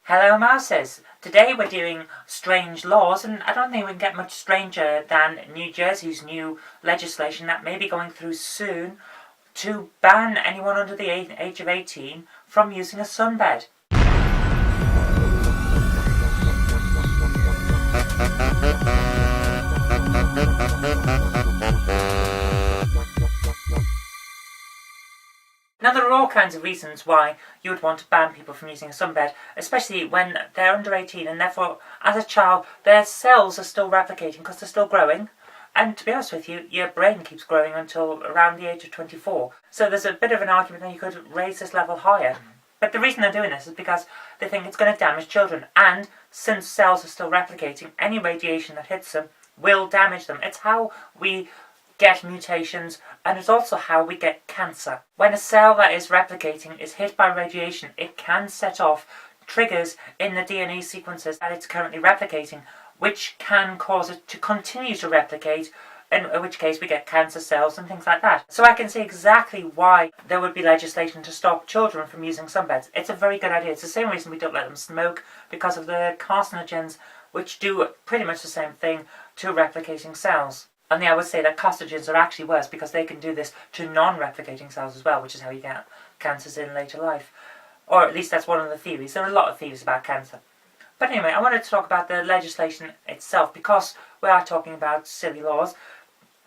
Hello Mouses! Today we're doing strange laws, and I don't think we can get much stranger than New Jersey's new legislation that may be going through soon to ban anyone under the age of 18 from using a sunbed. Now there are all kinds of reasons why you would want to ban people from using a sunbed, especially when they're under 18 and therefore as a child their cells are still replicating because they're still growing, and to be honest with you, your brain keeps growing until around the age of 24. So there's a bit of an argument that you could raise this level higher. But the reason they're doing this is because they think it's going to damage children, and since cells are still replicating, any radiation that hits them will damage them. It's how we get mutations, and it's also how we get cancer. When a cell that is replicating is hit by radiation, it can set off triggers in the DNA sequences that it's currently replicating, which can cause it to continue to replicate, in which case we get cancer cells and things like that. So I can see exactly why there would be legislation to stop children from using sunbeds. It's a very good idea. It's the same reason we don't let them smoke, because of the carcinogens which do pretty much the same thing to replicating cells. And I would say that carcinogens are actually worse because they can do this to non-replicating cells as well, which is how you get cancers in later life. Or at least that's one of the theories. There are a lot of theories about cancer. But anyway, I wanted to talk about the legislation itself because we are talking about silly laws.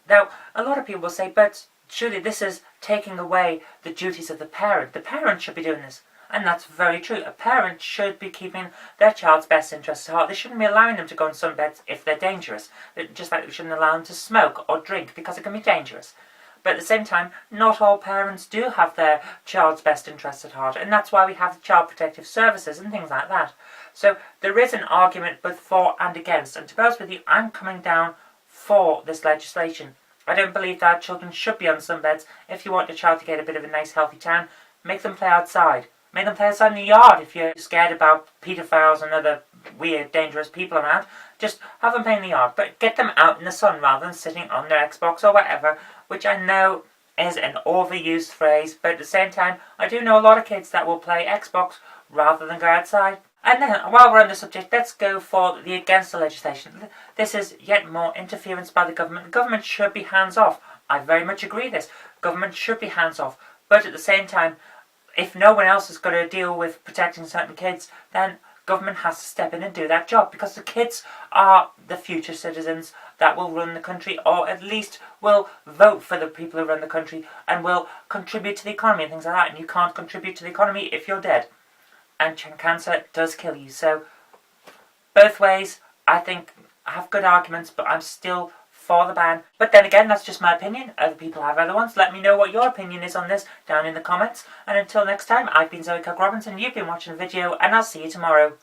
Now, a lot of people will say, but surely this is taking away the duties of the parent. The parent should be doing this. And that's very true. A parent should be keeping their child's best interests at heart. They shouldn't be allowing them to go on sunbeds if they're dangerous. Just like we shouldn't allow them to smoke or drink because it can be dangerous. But at the same time, not all parents do have their child's best interests at heart. And that's why we have Child Protective Services and things like that. So there is an argument both for and against. And to be honest with you, I'm coming down for this legislation. I don't believe that children should be on sunbeds. If you want your child to get a bit of a nice healthy tan, make them play outside. Make them play outside in the yard. If you're scared about paedophiles and other weird, dangerous people around, just have them play in the yard. But get them out in the sun rather than sitting on their Xbox or whatever, which I know is an overused phrase, but at the same time, I do know a lot of kids that will play Xbox rather than go outside. And then, while we're on the subject, let's go for the against the legislation. This is yet more interference by the government. The government should be hands-off. I very much agree with this. Government should be hands-off. But at the same time, if no one else is going to deal with protecting certain kids, then government has to step in and do that job, because the kids are the future citizens that will run the country, or at least will vote for the people who run the country and will contribute to the economy and things like that. And you can't contribute to the economy if you're dead. And cancer does kill you. So both ways, I think, have good arguments, but I'm still for the ban. But then again, that's just my opinion. Other people have other ones. Let me know what your opinion is on this down in the comments. And until next time, I've been Kirk-Robinson, you've been watching the video, and I'll see you tomorrow.